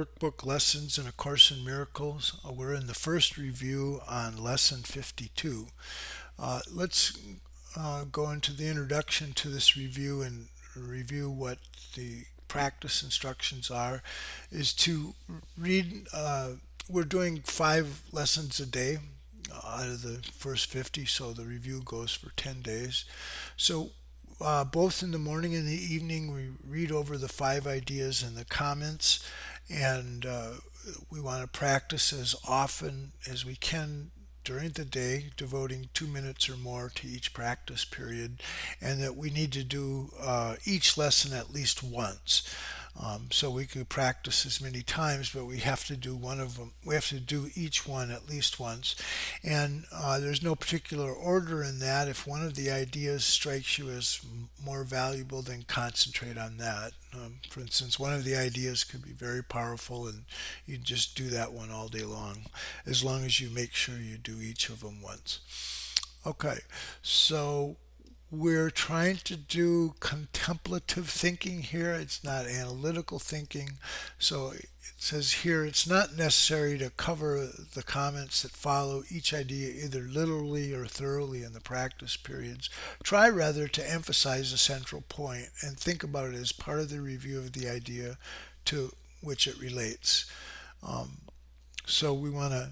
Workbook Lessons in A Course in Miracles. We're in the first review on Lesson 52. Let's go into the introduction to this review and review what the practice instructions are. Is to read, we're doing 5 lessons a day out of the first 50, so the review goes for 10 days. So both in the morning and the evening, we read over the 5 ideas and the comments, and we want to practice as often as we can during the day, devoting 2 minutes or more to each practice period, and that we need to do each lesson at least once. So we could practice as many times, but we have to do one of them. We have to do each one at least once, and there's no particular order in that. If one of the ideas strikes you as more valuable, then concentrate on that. For instance, one of the ideas could be very powerful, and you just do that one all day long as you make sure you do each of them once. Okay, so we're trying to do contemplative thinking here. It's not analytical thinking. So it says here it's not necessary to cover the comments that follow each idea either literally or thoroughly in the practice periods. Try rather to emphasize a central point and think about it as part of the review of the idea to which it relates. So we want to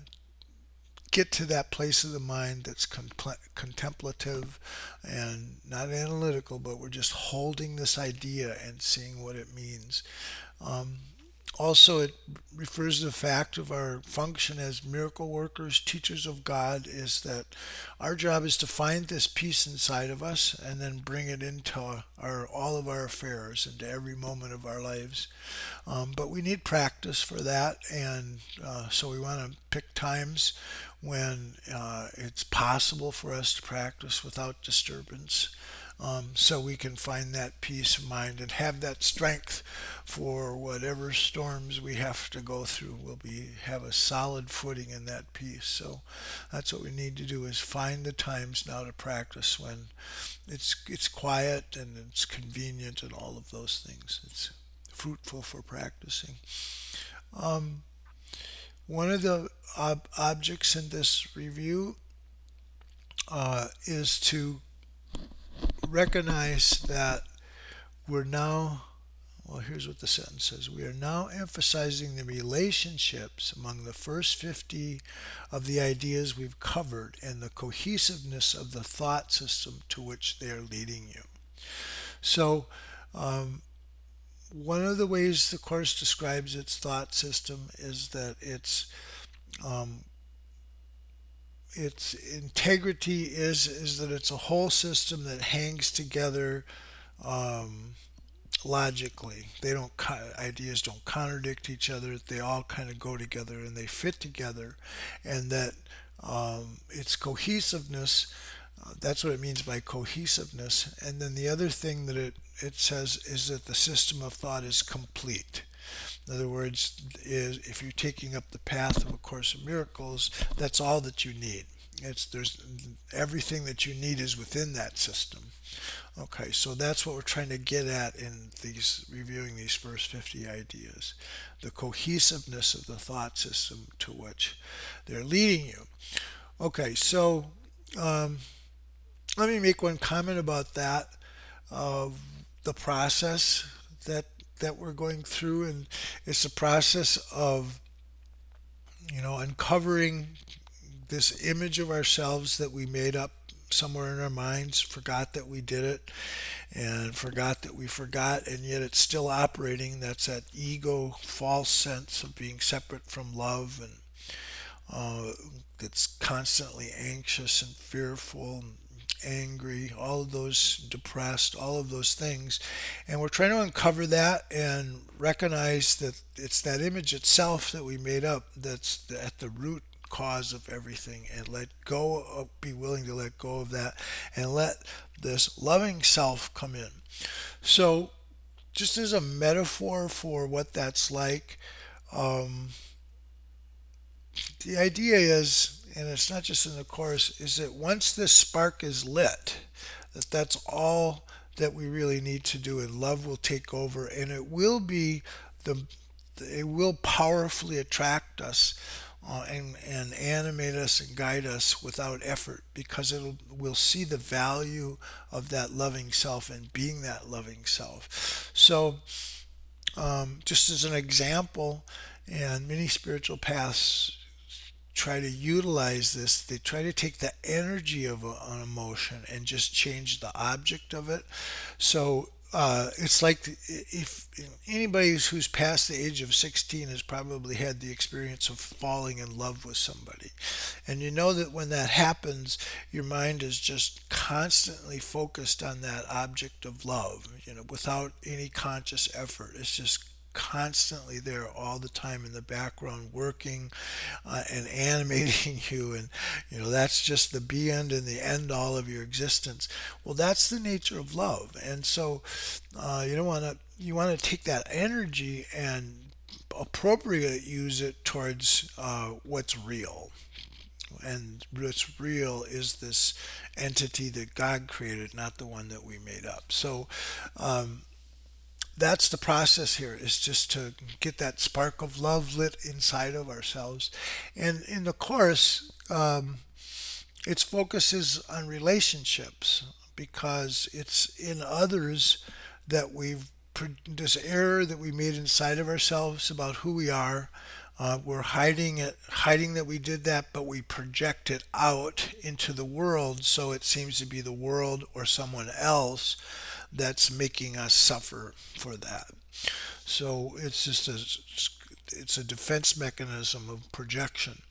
get to that place of the mind that's contemplative and not analytical, but we're just holding this idea and seeing what it means. Um, Also, it refers to the fact of our function as miracle workers, teachers of God, is that our job is to find this peace inside of us and then bring it into all of our affairs, into every moment of our lives. But we need practice for that, and so we want to pick times when it's possible for us to practice without disturbance, so we can find that peace of mind and have that strength for whatever storms we have to go through. We'll have a solid footing in that peace. So that's what we need to do, is find the times now to practice when it's quiet and it's convenient and all of those things. It's fruitful for practicing. Um, One of the objects in this review is to recognize that we're now, well, here's what the sentence says: we are now emphasizing the relationships among the first 50 of the ideas we've covered and the cohesiveness of the thought system to which they are leading you. So, um, one of the ways the Course describes its thought system is that um, its integrity is that it's a whole system that hangs together um, logically. They don't Ideas don't contradict each other. They all kind of go together and they fit together, and that its cohesiveness. That's what it means by cohesiveness. And then the other thing that it says is that the system of thought is complete. In other words, is if you're taking up the path of A Course in Miracles, that's all that you need. There's everything that you need is within that system. Okay, so that's what we're trying to get at in these reviewing these first 50 ideas, the cohesiveness of the thought system to which they're leading you. Okay, so um, let me make one comment about that. The process that we're going through, and it's a process of uncovering this image of ourselves that we made up somewhere in our minds, forgot that we did it, and forgot that we forgot, and yet it's still operating. That's that ego false sense of being separate from love, and that's constantly anxious and fearful and angry, all of those, depressed, all of those things. And we're trying to uncover that and recognize that it's that image itself that we made up that's at the root cause of everything, and be willing to let go of that and let this loving self come in. So, just as a metaphor for what that's like, um, the idea is, and it's not just in the Course, is that once this spark is lit, that's all that we really need to do, and love will take over, and it will be the it will powerfully attract us and animate us and guide us without effort because we'll see the value of that loving self and being that loving self. So, just as an example, and many spiritual paths try to utilize this. They try to take the energy of an emotion and just change the object of it. So it's like if anybody who's past the age of 16 has probably had the experience of falling in love with somebody. And you know that when that happens, your mind is just constantly focused on that object of love, without any conscious effort. It's just constantly there all the time in the background working and animating you, and that's just the be end and the end all of your existence. Well, that's the nature of love. And so you don't want to you want to take that energy and appropriate use it towards what's real. And what's real is this entity that God created, not the one that we made up. So that's the process here, is just to get that spark of love lit inside of ourselves. And in the course, its focus is on relationships because it's in others that this error that we made inside of ourselves about who we are. We're hiding it, hiding that we did that, but we project it out into the world, so it seems to be the world or someone else that's making us suffer for that. So it's a defense mechanism of projection.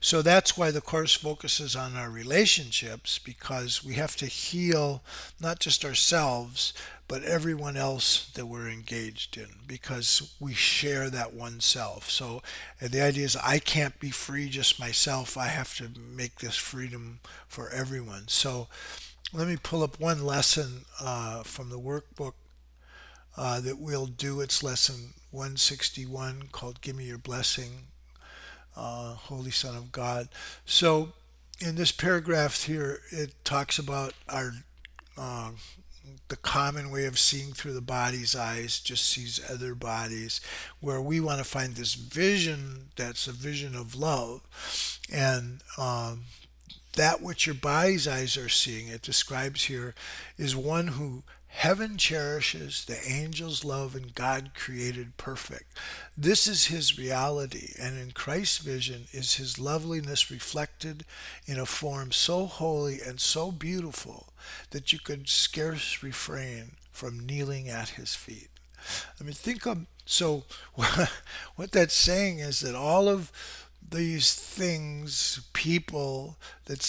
So that's why the course focuses on our relationships, because we have to heal not just ourselves but everyone else that we're engaged in, because we share that one self. So the idea is I can't be free just myself. I have to make this freedom for everyone. So let me pull up one lesson from the workbook that we'll do. It's lesson 161, called Give Me Your Blessing, Holy Son of God. So in this paragraph here, it talks about uh, the common way of seeing through the body's eyes, just sees other bodies, where we want to find this vision that's a vision of love. And that which your body's eyes are seeing, it describes here, is one who heaven cherishes, the angels love, and God created perfect. This is his reality, and in Christ's vision is his loveliness reflected in a form so holy and so beautiful that you could scarce refrain from kneeling at his feet. I mean, think of, so what that's saying is that all of these things, people that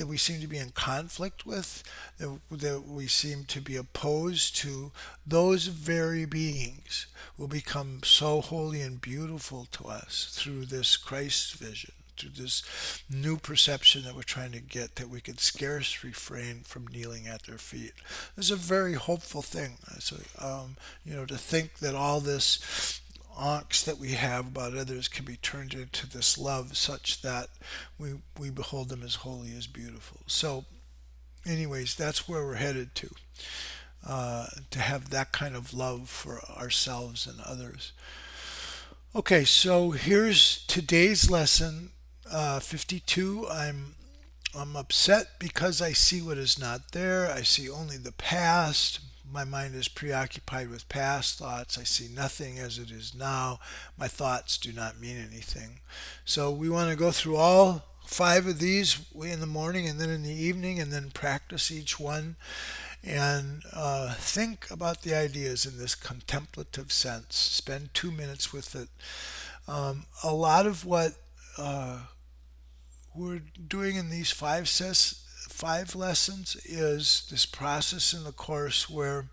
we seem to be in conflict with, that we seem to be opposed to, those very beings will become so holy and beautiful to us through this Christ vision, through this new perception that we're trying to get, that we could scarce refrain from kneeling at their feet. This is a very hopeful thing. So, to think that all this angst that we have about others can be turned into this love, such that we behold them as holy, as beautiful. So anyways, that's where we're headed to have that kind of love for ourselves and others. Okay, so here's today's lesson, 52. I'm upset because I see what is not there. I see only the past. My mind is preoccupied with past thoughts. I see nothing as it is now. My thoughts do not mean anything. So we want to go through all 5 of these in the morning and then in the evening, and then practice each one, and think about the ideas in this contemplative sense. Spend 2 minutes with it. A lot of what we're doing in these 5 lessons is this process in the course where,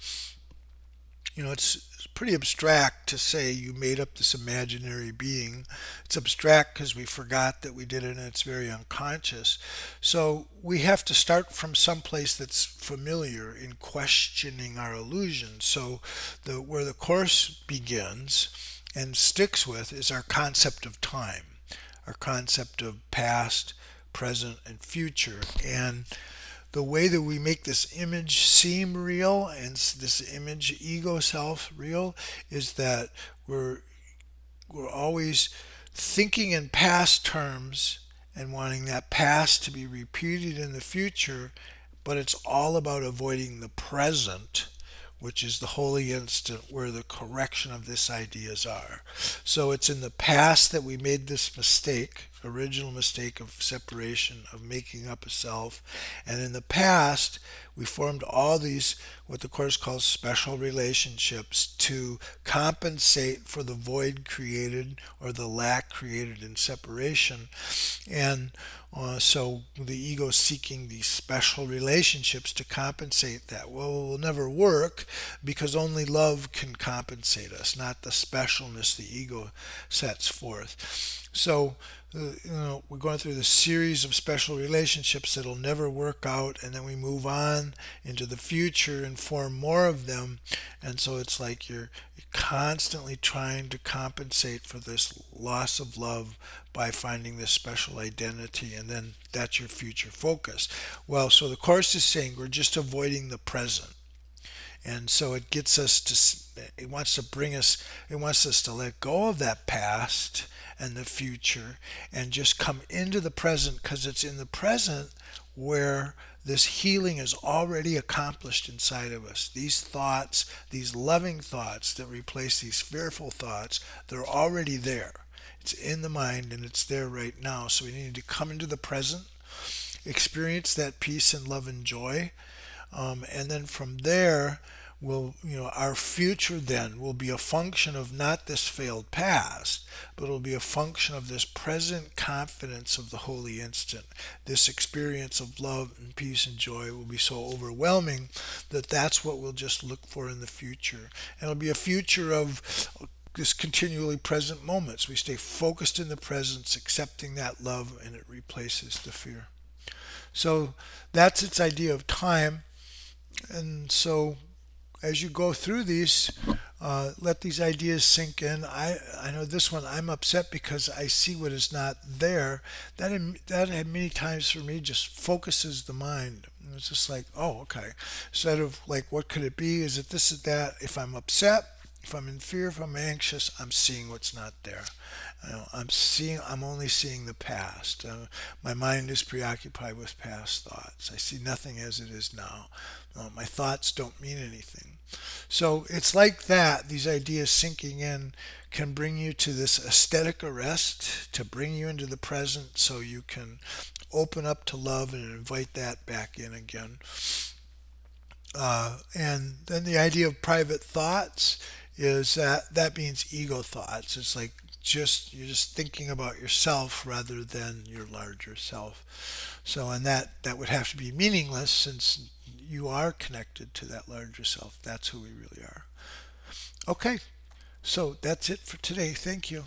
it's pretty abstract to say you made up this imaginary being. It's abstract because we forgot that we did it, and it's very unconscious. So we have to start from some place that's familiar in questioning our illusions. So where the course begins and sticks with is our concept of time, our concept of past, present, and future. And the way that we make this image seem real, and this image ego self real, is that we're we're always thinking in past terms and wanting that past to be repeated in the future, but it's all about avoiding the present, which is the holy instant where the correction of these ideas are. So it's in the past that we made this mistake, original mistake of separation, of making up a self. And in the past, we formed all these, what the Course calls special relationships, to compensate for the void created or the lack created in separation. And so the ego seeking these special relationships to compensate that. Well, it will never work because only love can compensate us, not the specialness the ego sets forth. So, we're going through this series of special relationships that'll never work out, and then we move on into the future and form more of them. And so it's like you're constantly trying to compensate for this loss of love by finding this special identity, and then that's your future focus. Well, so the Course is saying we're just avoiding the present. And so it gets us to, it wants to bring us, it wants us to let go of that past and the future and just come into the present, because it's in the present where this healing is already accomplished inside of us. These thoughts, these loving thoughts that replace these fearful thoughts, they're already there. It's in the mind and it's there right now. So we need to come into the present, experience that peace and love and joy, and then from there, our future then will be a function of not this failed past, but it'll be a function of this present confidence of the holy instant. This experience of love and peace and joy will be so overwhelming that that's what we'll just look for in the future. And it'll be a future of this continually present moments. We stay focused in the presence, accepting that love, and it replaces the fear. So that's its idea of time. And so as you go through these, let these ideas sink in. I know this one, I'm upset because I see what is not there. That many times for me just focuses the mind. And it's just like, oh, okay. Instead of like, what could it be? Is it this, is that? If I'm upset, if I'm in fear, if I'm anxious, I'm seeing what's not there. I'm only seeing the past. My mind is preoccupied with past thoughts. I see nothing as it is now. My thoughts don't mean anything. So it's like that. These ideas sinking in can bring you to this aesthetic arrest, to bring you into the present so you can open up to love and invite that back in again. And then the idea of private thoughts is that means ego thoughts. It's like you're just thinking about yourself rather than your larger self. So, and that would have to be meaningless since you are connected to that larger self. That's who we really are. Okay, so that's it for today. Thank you.